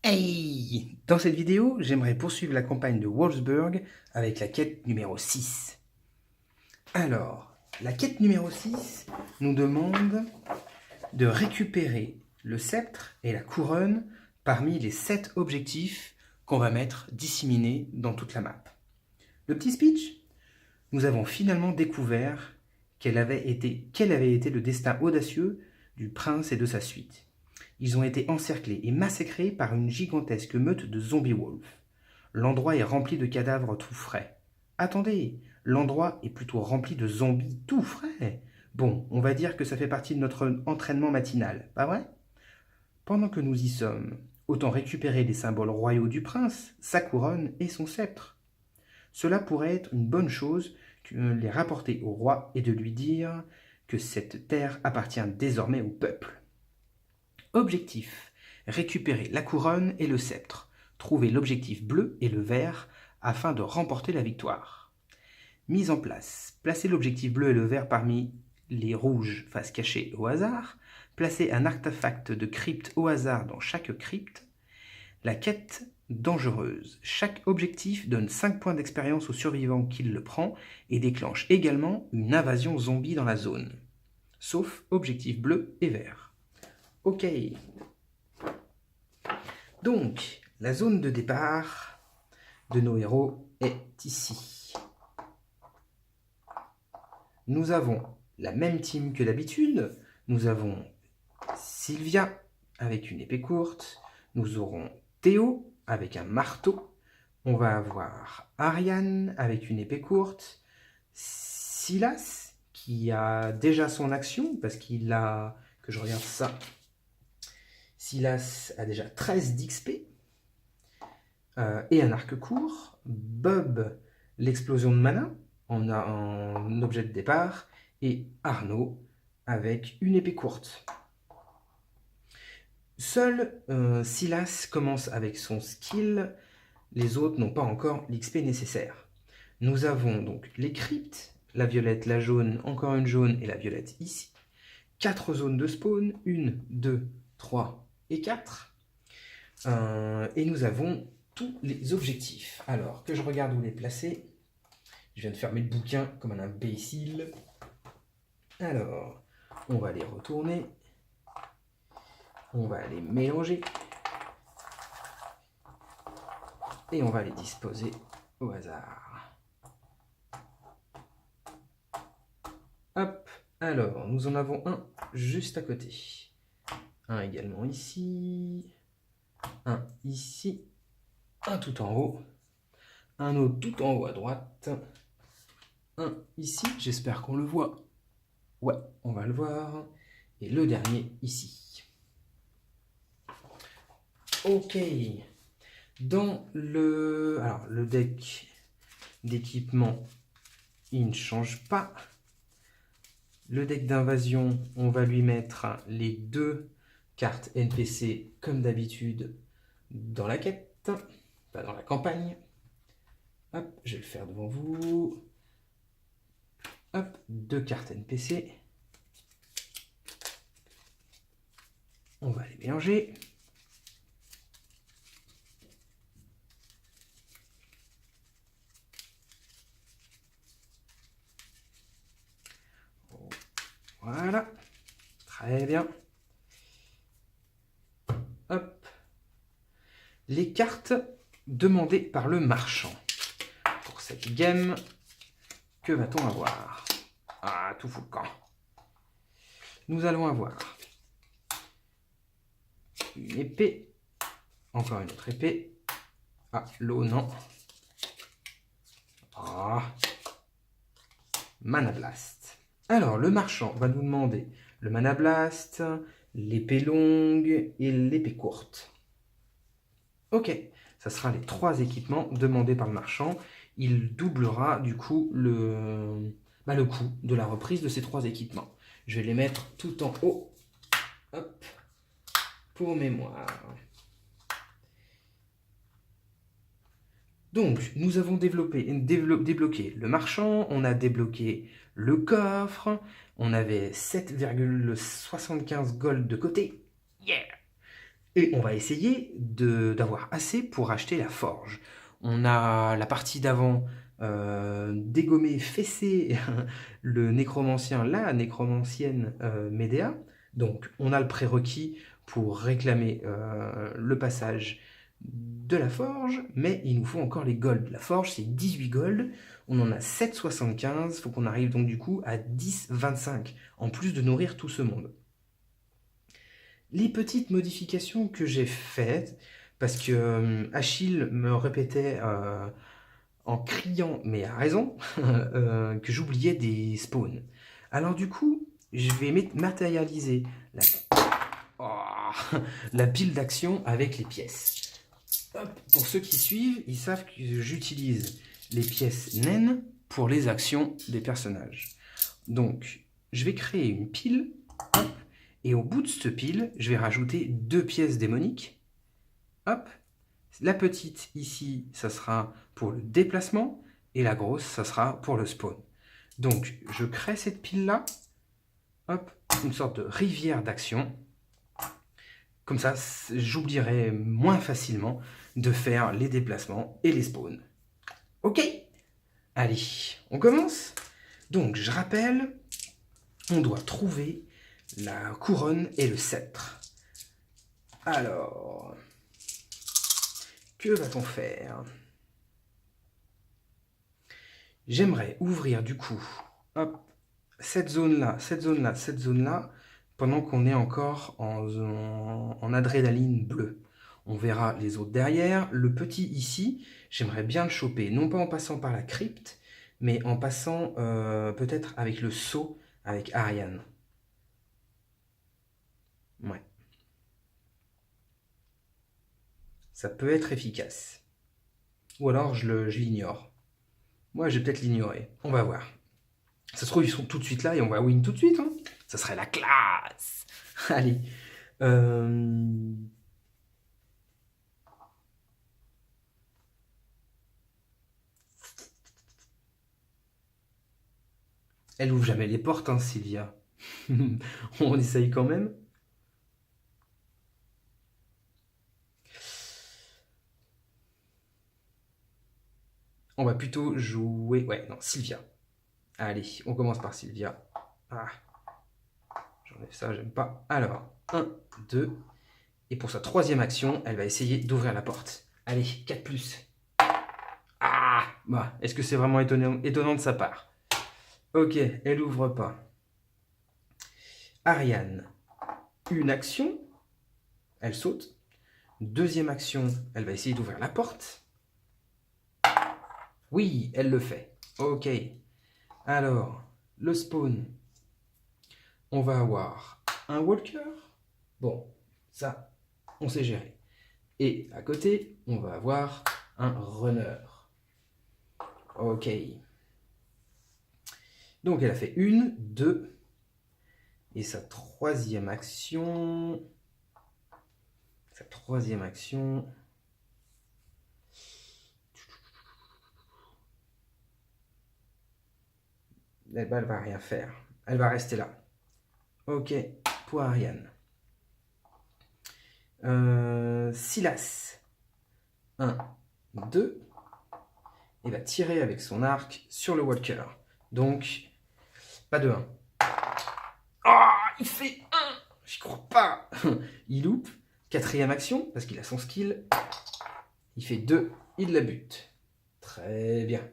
Hey! Dans cette vidéo, j'aimerais poursuivre la campagne de Wolfsburg avec la quête numéro 6. Alors, la quête numéro 6 nous demande de récupérer le sceptre et la couronne parmi les 7 objectifs qu'on va mettre disséminés dans toute la map. Le petit speech? Nous avons finalement découvert quel avait été le destin audacieux du prince et de sa suite. Ils ont été encerclés et massacrés par une gigantesque meute de zombie-wolves. L'endroit est rempli de cadavres tout frais. Attendez, l'endroit est plutôt rempli de zombies tout frais. Bon, on va dire que ça fait partie de notre entraînement matinal, pas vrai? Pendant que nous y sommes, autant récupérer les symboles royaux du prince, sa couronne et son sceptre. Cela pourrait être une bonne chose que les rapporter au roi et de lui dire que cette terre appartient désormais au peuple. Objectif: récupérer la couronne et le sceptre. Trouver l'objectif bleu et le vert afin de remporter la victoire. Mise en place: placer l'objectif bleu et le vert parmi les rouges face cachée au hasard. Placer un artefact de crypte au hasard dans chaque crypte. La quête dangereuse. Chaque objectif donne 5 points d'expérience au survivant qui le prend et déclenche également une invasion zombie dans la zone. Sauf objectif bleu et vert. Ok. Donc, la zone de départ de nos héros est ici. Nous avons la même team que d'habitude. Nous avons Sylvia avec une épée courte. Nous aurons Théo avec un marteau. On va avoir Ariane avec une épée courte. Silas qui a déjà son action parce qu'il a... que je regarde ça. Silas a déjà 13 d'XP et un arc court. Bob, l'explosion de mana en objet de départ. Et Arnaud avec une épée courte. Seul Silas commence avec son skill. Les autres n'ont pas encore l'XP nécessaire. Nous avons donc les cryptes, la violette, la jaune, encore une jaune et la violette ici. 4 zones de spawn, 1, 2, 3 et 4. Et nous avons tous les objectifs. Alors, que je regarde où les placer. Je viens de fermer le bouquin comme un imbécile. Alors, on va les retourner. On va les mélanger. Et on va les disposer au hasard. Hop, alors, nous en avons un juste à côté. Un également ici. Un ici. Un tout en haut. Un autre tout en haut à droite. Un ici, j'espère qu'on le voit. Ouais, on va le voir. Et le dernier ici. Ok. Dans le... Alors, le deck d'équipement, il ne change pas. Le deck d'invasion, on va lui mettre les 2 cartes NPC comme d'habitude dans la quête, pas dans la campagne. Hop, je vais le faire devant vous. Hop, 2 cartes NPC. On va les mélanger. Voilà, très bien. Hop. Les cartes demandées par le marchand. Pour cette game, que va-t-on avoir? Ah, tout fout le camp. Nous allons avoir une épée, encore une autre épée. Ah, l'eau, non. Ah. Mana Blast. Alors, le marchand va nous demander le Mana Blast, l'épée longue et l'épée courte. Ok, ça sera les 3 équipements demandés par le marchand. Il doublera du coup le coût de la reprise de ces 3 équipements. Je vais les mettre tout en haut. Hop, pour mémoire. Donc, nous avons débloqué le marchand, on a débloqué le coffre, on avait 7,75 gold de côté. Yeah! Et on va essayer d'avoir assez pour acheter la forge. On a la partie d'avant dégommé, fessé le nécromancien, la nécromancienne Médéa. Donc on a le prérequis pour réclamer le passage de la forge, mais il nous faut encore les golds. La forge c'est 18 golds, on en a 7,75, il faut qu'on arrive donc du coup à 10,25, en plus de nourrir tout ce monde. Les petites modifications que j'ai faites, parce que Achille me répétait en criant, mais à raison, que j'oubliais des spawns. Alors du coup, je vais matérialiser la, oh, la pile d'action avec les pièces. Hop, pour ceux qui suivent, ils savent que j'utilise les pièces naines pour les actions des personnages. Donc, je vais créer une pile, hop, et au bout de cette pile, je vais rajouter 2 pièces démoniques. Hop, la petite ici, ça sera pour le déplacement, et la grosse, ça sera pour le spawn. Donc, je crée cette pile-là, hop, une sorte de rivière d'action. Comme ça, j'oublierai moins facilement de faire les déplacements et les spawns. Ok, allez, on commence. Donc, je rappelle, on doit trouver la couronne et le sceptre. Alors, que va-t-on faire? J'aimerais ouvrir du coup, hop, cette zone-là, cette zone-là, cette zone-là, pendant qu'on est encore en adrénaline bleue. On verra les autres derrière. Le petit ici, j'aimerais bien le choper, non pas en passant par la crypte, mais en passant peut-être avec le saut avec Ariane. Ouais. Ça peut être efficace. Ou alors je l'ignore. Moi, je vais peut-être l'ignorer. On va voir. Ça se trouve, ils sont tout de suite là et on va win tout de suite. Hein. Ça serait la classe. Allez. Elle ouvre jamais les portes, hein, Sylvia. On essaye quand même. On va plutôt jouer... Ouais, non, Sylvia. Allez, on commence par Sylvia. Ah, j'enlève ça, j'aime pas. Alors, 1, 2. Et pour sa troisième action, elle va essayer d'ouvrir la porte. Allez, 4+. Ah, bah, est-ce que c'est vraiment étonnant de sa part? Ok, elle ouvre pas. Ariane, une action, elle saute. Deuxième action, elle va essayer d'ouvrir la porte. Oui, elle le fait. Ok. Alors, le spawn, on va avoir un walker. Bon, ça, on sait gérer. Et à côté, on va avoir un runner. Ok. Donc, elle a fait 1, 2. Et sa troisième action... Elle va rien faire. Elle va rester là. Ok, pour Ariane. Silas. 1, 2. Il va tirer avec son arc sur le walker. Donc, pas de 1. Ah, il fait 1. J'y crois pas. Il loupe. Quatrième action, parce qu'il a son skill. Il fait 2. Il la bute. Très bien.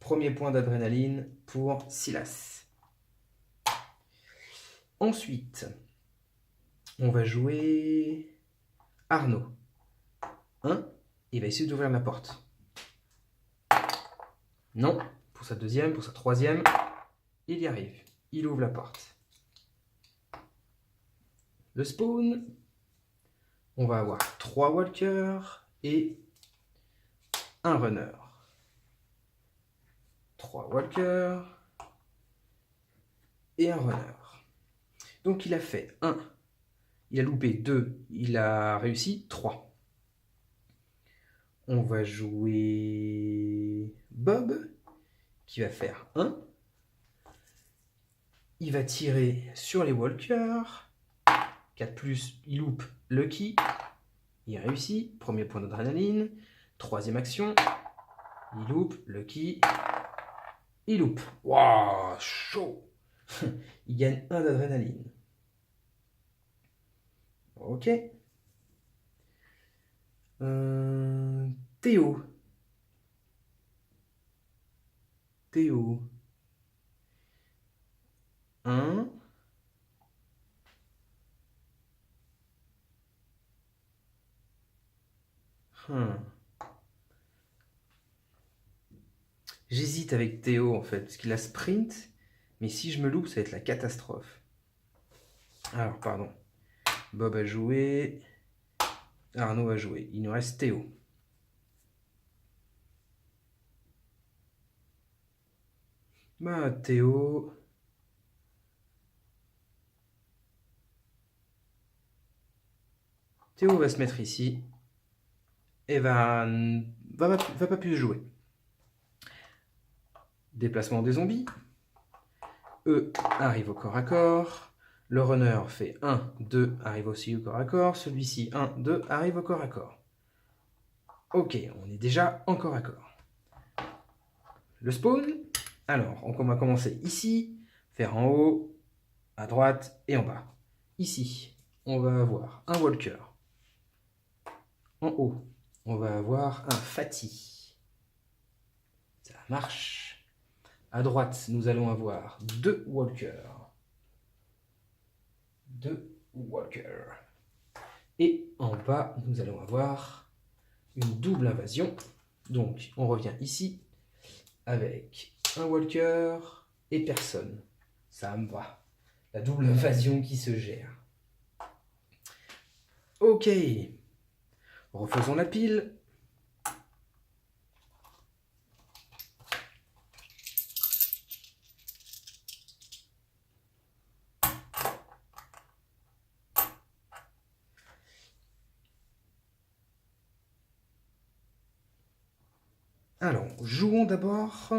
Premier point d'adrénaline pour Silas. Ensuite, on va jouer Arnaud. 1. Il va essayer d'ouvrir la porte. Non. Pour sa deuxième, pour sa troisième, il y arrive. Il ouvre la porte. Le spawn, on va avoir 3 walkers et un runner. 3 walkers et un runner. Donc il a fait 1, il a loupé 2, il a réussi 3. On va jouer Bob, qui va faire 1. Il va tirer sur les walkers. 4+, il loupe Lucky. Il réussit. Premier point d'adrénaline. Troisième action. Il loupe. Lucky. Il loupe. Waouh, chaud. Il gagne 1 d'adrénaline. Ok. Théo. Théo. 1. J'hésite avec Théo en fait, parce qu'il a sprint, mais si je me loupe, ça va être la catastrophe. Alors, pardon. Bob a joué. Arnaud a joué. Il nous reste Théo. Bah, Théo. Théo va se mettre ici. Et va pas plus jouer. Déplacement des zombies. Eux arrivent au corps à corps. Le runner fait 1, 2, arrive aussi au corps à corps. Celui-ci, 1, 2, arrive au corps à corps. Ok, on est déjà en corps à corps. Le spawn. Alors, on va commencer ici, faire en haut, à droite et en bas. Ici, on va avoir un walker. En haut, on va avoir un fatty. Ça marche. À droite, nous allons avoir 2 walkers. 2 walkers. Et en bas, nous allons avoir une double invasion. Donc, on revient ici avec un walker et personne. Ça me va. La double invasion qui se gère. Ok. Refaisons la pile. Alors, jouons d'abord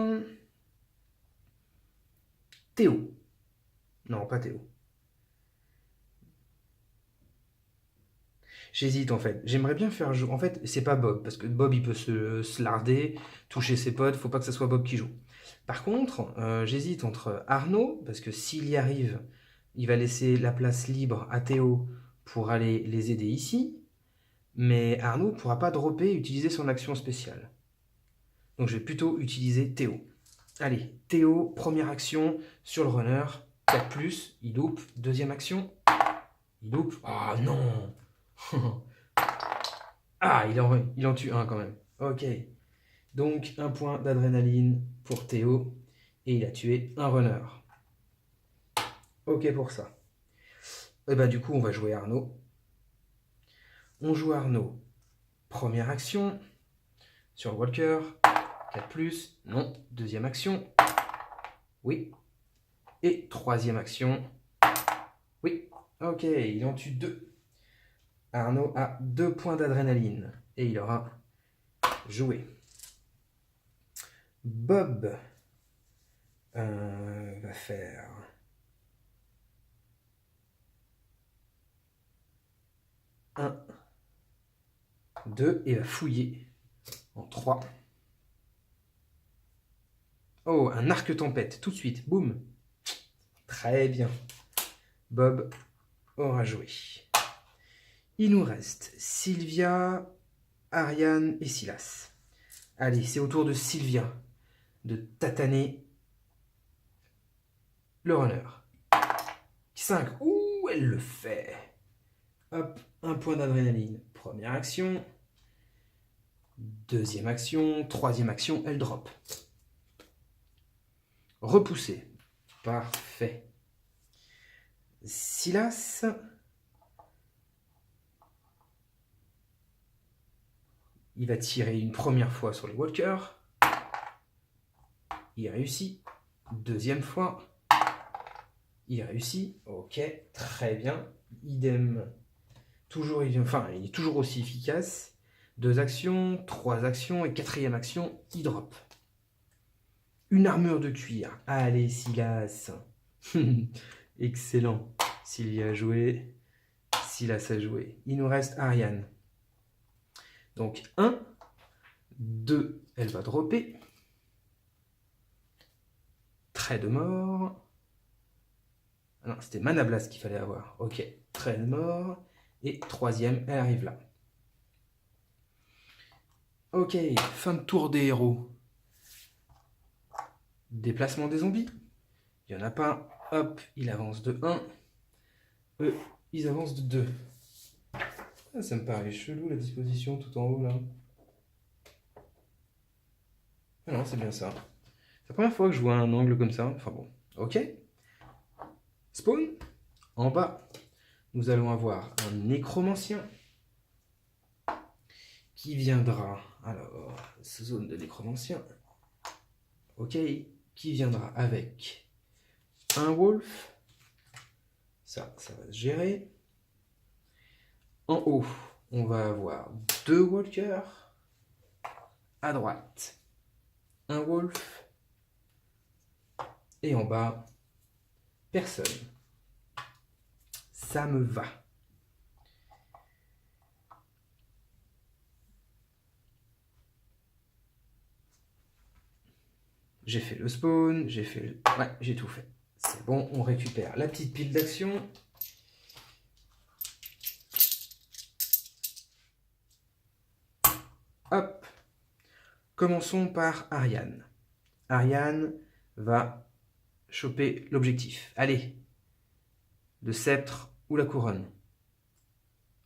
Théo. Non, pas Théo. J'hésite en fait. J'aimerais bien faire jouer. En fait, c'est pas Bob, parce que Bob il peut se larder, toucher ses potes, faut pas que ce soit Bob qui joue. Par contre, j'hésite entre Arnaud, parce que s'il y arrive, il va laisser la place libre à Théo pour aller les aider ici. Mais Arnaud ne pourra pas dropper et utiliser son action spéciale. Donc je vais plutôt utiliser Théo. Allez, Théo, première action sur le runner. 4+, il loupe. Deuxième action, il loupe. Ah non. Ah, il en tue un quand même. Ok. Donc, un point d'adrénaline pour Théo. Et il a tué un runner. Ok pour ça. Et bah du coup, on va jouer Arnaud. On joue Arnaud. Première action. Sur le walker. 4+. Non. Deuxième action. Oui. Et troisième action. Oui. Ok, il en tue 2. Arnaud a 2 points d'adrénaline. Et il aura joué. Bob va faire 1, 2 et va fouiller en 3. Oh, un arc tempête, tout de suite, boum. Très bien. Bob aura joué. Il nous reste Sylvia, Ariane et Silas. Allez, c'est au tour de Sylvia de tataner le runner. 5. Ouh, elle le fait. Hop, un point d'adrénaline. Première action. Deuxième action. Troisième action, elle drop. Repousser. Parfait. Silas. Il va tirer une première fois sur les walkers. Il réussit. Deuxième fois. Il réussit. Ok, très bien. Idem. Toujours, il est toujours aussi efficace. 2 actions, 3 actions et 4e action, il drop. Une armure de cuir. Allez, Silas. Excellent. Sylvia a joué. Silas a joué. Il nous reste Ariane. Donc 1, 2, elle va dropper. Trait de mort. Ah non, c'était Mana Blast qu'il fallait avoir. Ok, trait de mort. Et troisième, elle arrive là. Ok, fin de tour des héros. Déplacement des zombies. Il n'y en a pas. Hop, il avance de 1. Eux, ils avancent de 2. Ah, ça me paraît chelou la disposition tout en haut là. Ah non, c'est bien ça. C'est la première fois que je vois un angle comme ça. Enfin bon, ok. Spawn. En bas, nous allons avoir un nécromancien qui viendra. Alors, zone de nécromancien. Ok. Qui viendra avec un wolf. Ça va se gérer. En haut, on va avoir 2 walkers. À droite, un wolf. Et en bas, personne. Ça me va. J'ai fait le spawn, j'ai fait le... Ouais, j'ai tout fait. C'est bon, on récupère la petite pile d'action. Hop. Commençons par Ariane. Ariane va choper l'objectif. Allez. Le sceptre ou la couronne.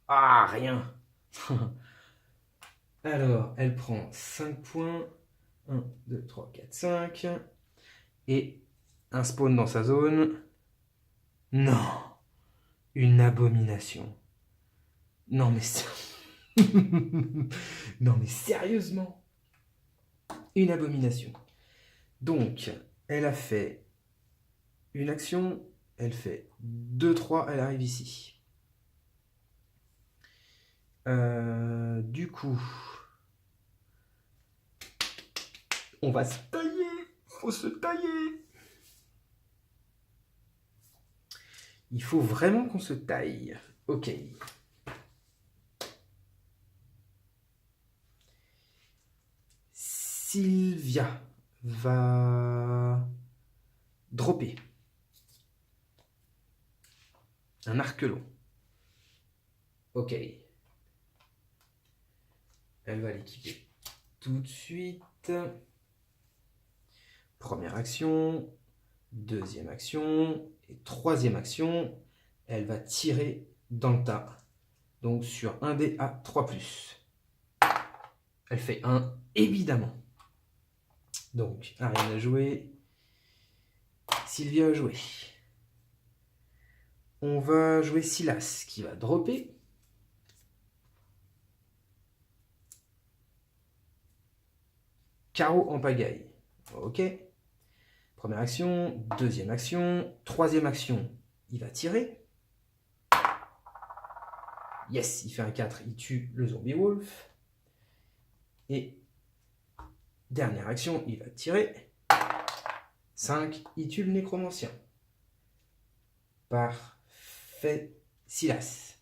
Ah, rien. Alors, elle prend 5 points. 1, 2, 3, 4, 5. Et un spawn dans sa zone. Non. Une abomination. Non mais... non mais sérieusement. Une abomination. Donc, elle a fait une action. Elle fait 2, 3. Elle arrive ici. Du coup... On va se tailler. Faut se tailler. Il faut vraiment qu'on se taille. Ok. Sylvia va dropper un arc long. Ok. Elle va l'équiper tout de suite. Première action, deuxième action et troisième action. Elle va tirer dans le tas. Donc sur un dé à 3+. Elle fait 1, évidemment. Donc, Ariane a joué. Sylvia a joué. On va jouer Silas qui va dropper. Carreau en pagaille. Ok. Première action, deuxième action, troisième action, il va tirer. Yes, il fait un 4, il tue le zombie wolf. Et dernière action, il va tirer. 5, il tue le nécromancien. Parfait. Silas.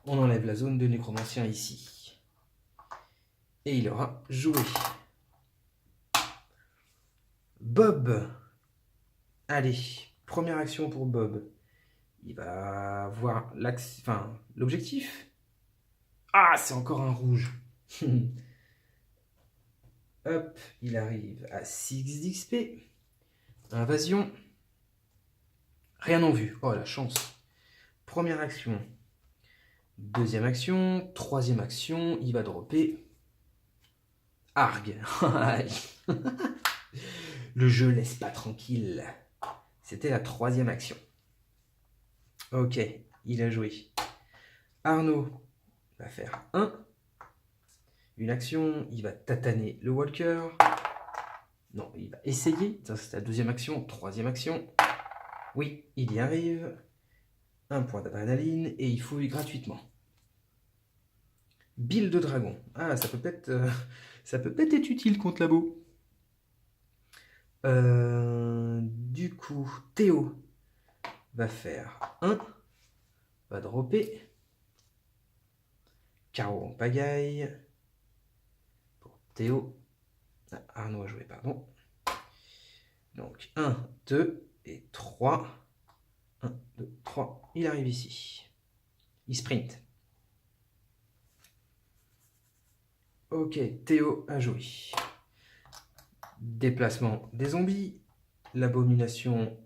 On enlève la zone de nécromancien ici. Et il aura joué. Bob. Allez, première action pour Bob. Il va voir l'objectif. Ah, c'est encore un rouge. Hop, il arrive à 6 d'XP. Invasion. Rien en vue. Oh, la chance. Première action. Deuxième action. Troisième action. Il va dropper. Arg. Le jeu laisse pas tranquille. C'était la troisième action. Ok, il a joué. Arnaud va faire 1. Une action, il va tataner le walker. Non, il va essayer. Ça, c'est la deuxième action. Troisième action. Oui, il y arrive. Un point d'adrénaline et il fouille gratuitement. Bile de dragon. Ah, ça peut peut-être être utile contre labo. Du coup, Théo va faire 1. Va dropper. carreau en pagaille. Pour Théo. Ah, Arnaud a joué, pardon. Donc 1, 2 et 3. 1, 2, 3. Il arrive ici. Il sprint. Ok, Théo a joué. Déplacement des zombies. L'abomination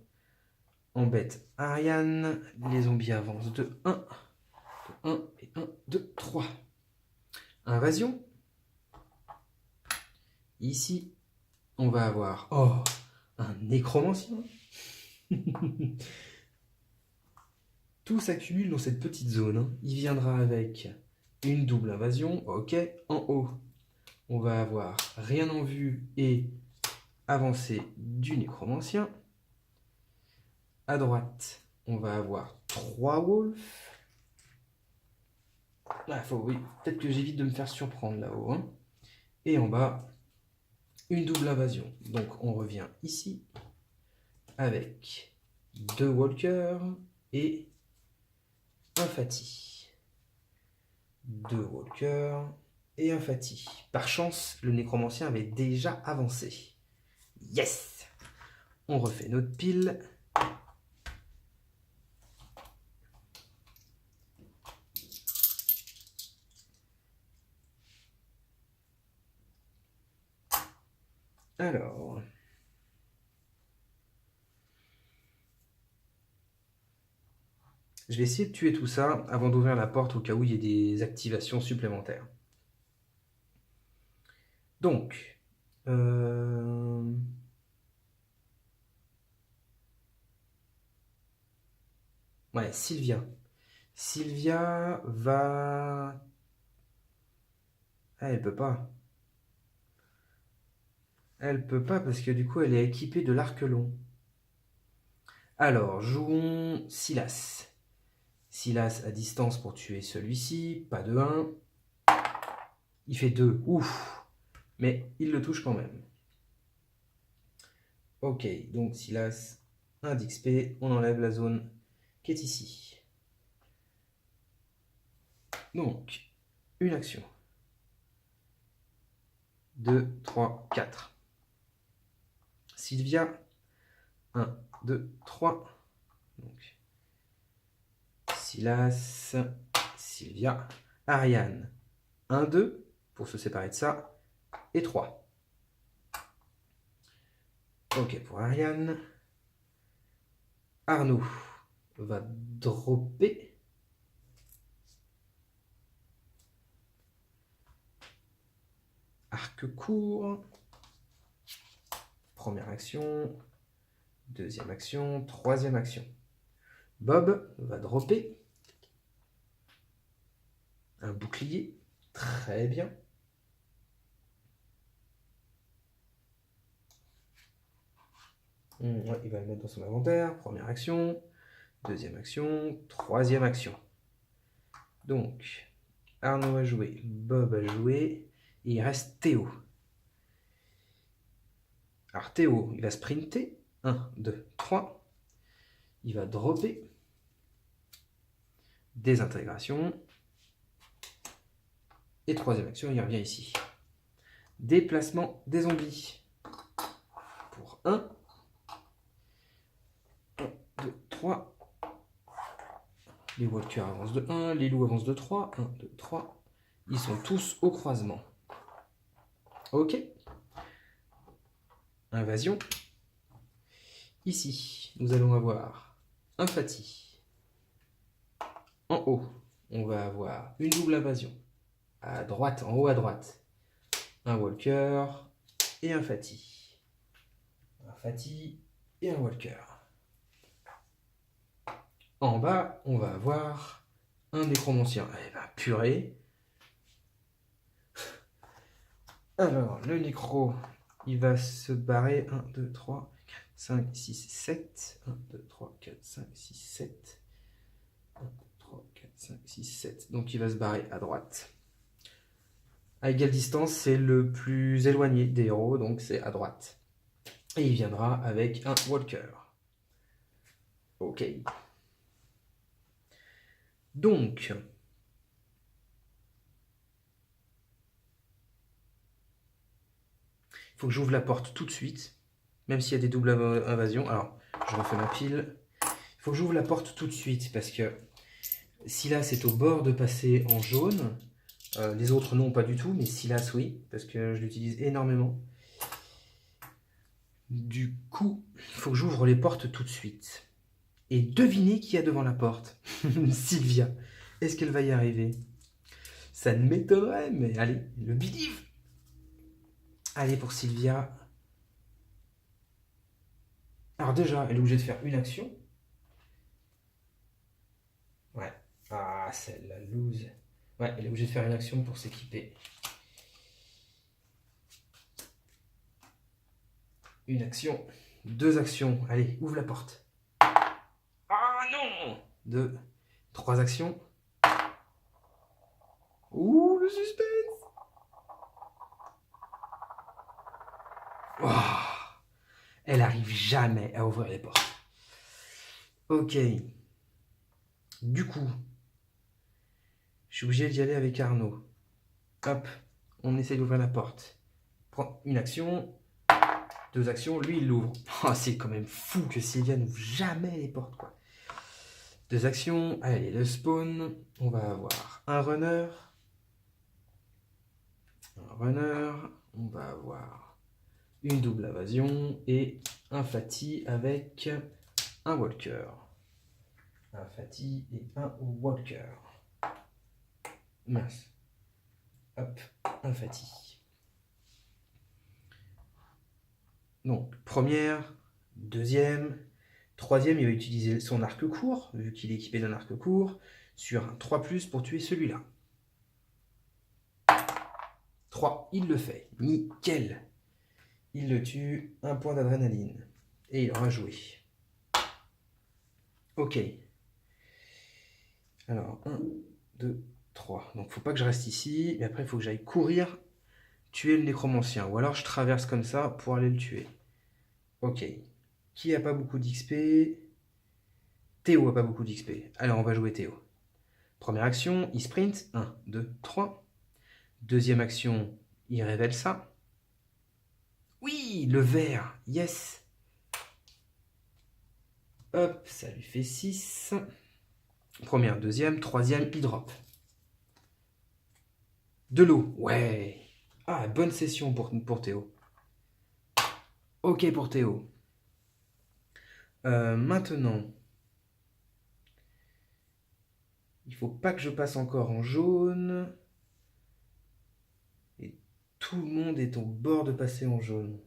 embête Ariane. Les zombies avancent de 1. De 1 et 1, 2, 3. Invasion. Ici, on va avoir un nécromancien. Tout s'accumule dans cette petite zone. Il viendra avec une double invasion. Ok. En haut, on va avoir rien en vue et avancée du nécromancien. À droite, on va avoir 3 wolves. Ah, oui, peut-être que j'évite de me faire surprendre là-haut. Hein. Et en bas, une double invasion. Donc on revient ici avec 2 walkers et un Fati. 2 walkers et un Fati. Par chance, le nécromancien avait déjà avancé. Yes! On refait notre pile. Alors... je vais essayer de tuer tout ça avant d'ouvrir la porte au cas où il y ait des activations supplémentaires. Donc... ouais, Sylvia. Sylvia va... ah, elle peut pas. Elle peut pas parce que du coup elle est équipée de l'arc long. Alors, jouons Silas. Silas à distance pour tuer celui-ci. Pas de 1. Il fait 2. Ouf. Mais il le touche quand même. Ok, donc Silas, 1 d'XP. On enlève la zone qui est ici. Donc, une action. 2, 3, 4. Sylvia, 1, 2, 3. Donc, Silas, Sylvia, Ariane, 1, 2, pour se séparer de ça, et 3. Ok, pour Ariane. Arnaud va dropper. Arc court. Première action. Deuxième action. Troisième action. Bob va dropper. Un bouclier. Très bien. Ouais, il va le mettre dans son inventaire. Première action. Deuxième action. Troisième action. Donc, Arnaud a joué. Bob a joué. Et il reste Théo. Alors Théo, il va sprinter. 1, 2, 3. Il va dropper. Désintégration. Et troisième action, il revient ici. Déplacement des zombies. Pour 1. 1, 2, 3. Les walkers avancent de 1. Les loups avancent de 3. 1, 2, 3. Ils sont tous au croisement. Ok. Invasion. Ici, nous allons avoir un Fati. En haut, on va avoir une double invasion. À droite, en haut à droite, un walker et un Fati. Un Fati et un walker. En bas, on va avoir un nécromancien. Eh ben, purée. Alors, le nécro, il va se barrer. 1, 2, 3, 5, 6, 7. 1, 2, 3, 4, 5, 6, 7. 1, 2, 3, 4, 5, 6, 7. Donc, il va se barrer à droite. À égale distance, c'est le plus éloigné des héros, donc c'est à droite. Et il viendra avec un walker. Ok. Donc, Il faut que j'ouvre la porte tout de suite, même s'il y a des doubles invasions. Alors, je refais ma pile. Il faut que j'ouvre la porte tout de suite, parce que Silas est au bord de passer en jaune. Les autres non, pas du tout, mais Silas oui, parce que je l'utilise énormément. Du coup, il faut que j'ouvre les portes tout de suite. Et devinez qui y a devant la porte. Sylvia. Est-ce qu'elle va y arriver? Ça ne m'étonnerait, mais allez, le believe. Allez pour Sylvia. Alors déjà, elle est obligée de faire une action. Ouais. Ah, celle-là, lose. Ouais, elle est obligée de faire une action pour s'équiper. Une action. Deux actions. Allez, ouvre la porte. Ah non! Deux. Trois actions. Ouh, le suspense! Oh, elle arrive jamais à ouvrir les portes. Ok. Du coup, je suis obligé d'y aller avec Arnaud. Hop, on essaie d'ouvrir la porte. Prends une action, deux actions, lui il l'ouvre. Oh, c'est quand même fou que Sylvia n'ouvre jamais les portes, quoi. Deux actions, allez, le spawn, on va avoir un runner. On va avoir une double invasion et un Fati avec un walker. Un Fati et un walker. Mince. Hop, un Fati. Donc, première, deuxième, troisième, il va utiliser son arc court, vu qu'il est équipé d'un arc court, sur un 3+, pour tuer celui-là. 3, il le fait. Nickel. Il le tue, un point d'adrénaline. Et il aura joué. Ok. Alors, 1, 2, 3. Donc, faut pas que je reste ici, mais après, il faut que j'aille courir, tuer le nécromancien. Ou alors, je traverse comme ça pour aller le tuer. Ok. Qui a pas beaucoup d'XP? Théo a pas beaucoup d'XP. Alors, on va jouer Théo. Première action, il sprint. 1, 2, 3. Deuxième action, il révèle ça. Oui, le vert. Yes. Hop, ça lui fait 6. Première, deuxième, troisième, il drop. De l'eau. Ouais. Ah, bonne session pour Théo. Ok pour Théo. Maintenant, il faut pas que je passe encore en jaune. Et tout le monde est au bord de passer en jaune.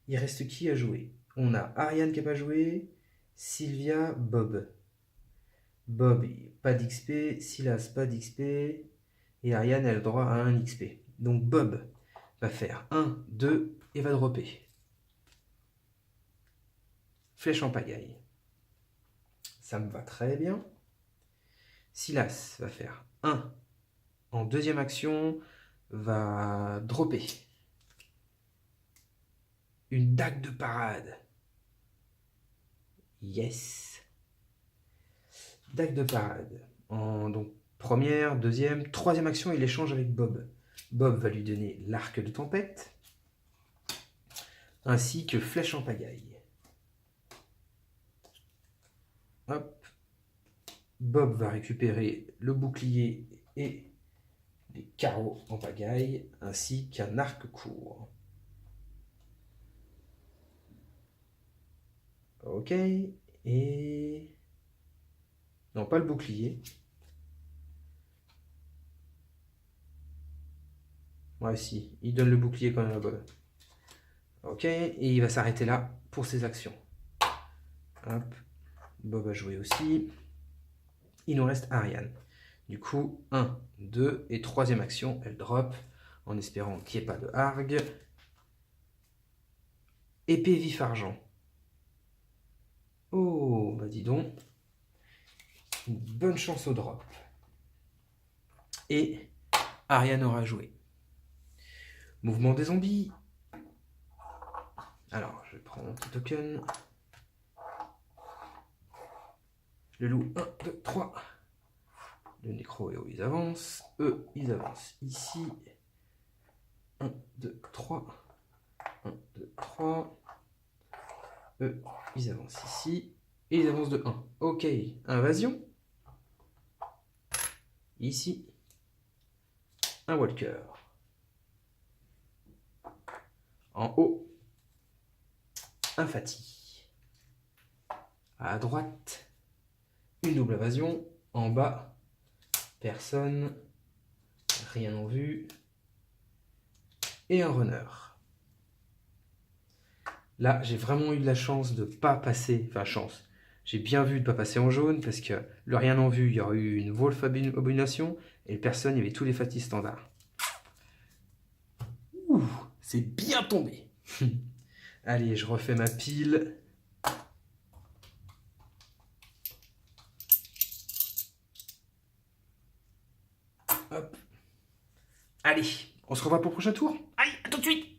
Il reste qui à jouer? On a Ariane qui n'a pas joué, Sylvia, Bob. Bob, pas d'XP, Silas, pas d'XP, et Ariane, elle a le droit à 1 XP. Donc Bob va faire 1, 2 et va dropper. Flèche en pagaille. Ça me va très bien. Silas va faire 1. En deuxième action, va dropper. Une dague de parade. Yes. Dague de parade. Donc, première, deuxième, troisième action, il échange avec Bob. Bob va lui donner l'arc de tempête, ainsi que flèche en pagaille. Hop. Bob va récupérer le bouclier et les carreaux en pagaille, ainsi qu'un arc court. Ok. Et... non, pas le bouclier. Ouais, si. Il donne le bouclier quand même à Bob. Ok. Et il va s'arrêter là pour ses actions. Hop. Bob a joué aussi. Il nous reste Ariane. Du coup, 1, 2 et troisième action, elle drop en espérant qu'il n'y ait pas de hargue. Épée vif argent. Oh, bah dis donc. Une bonne chance au drop. Et Ariane aura joué. Mouvement des zombies. Alors, je prends mon petit token. Le loup, 1, 2, 3. Le nécro et ils avancent. Eux, ils avancent ici. 1, 2, 3. 1, 2, 3. Eux, ils avancent ici. Et ils avancent de 1. Ok, invasion. Ici, un walker. En haut, un Fatih. À droite, une double invasion. En bas, personne. Rien en vue. Et un runner. Là, j'ai vraiment eu de la chance de ne pas passer. Enfin, chance. J'ai bien vu de ne pas passer en jaune parce que le rien en vue, il y aurait eu une Wolf Abomination et le personne, il y avait tous les Fatih standards. Ouh, c'est bien tombé. Allez, je refais ma pile. Hop. Allez, on se revoit pour le prochain tour. Allez, à tout de suite.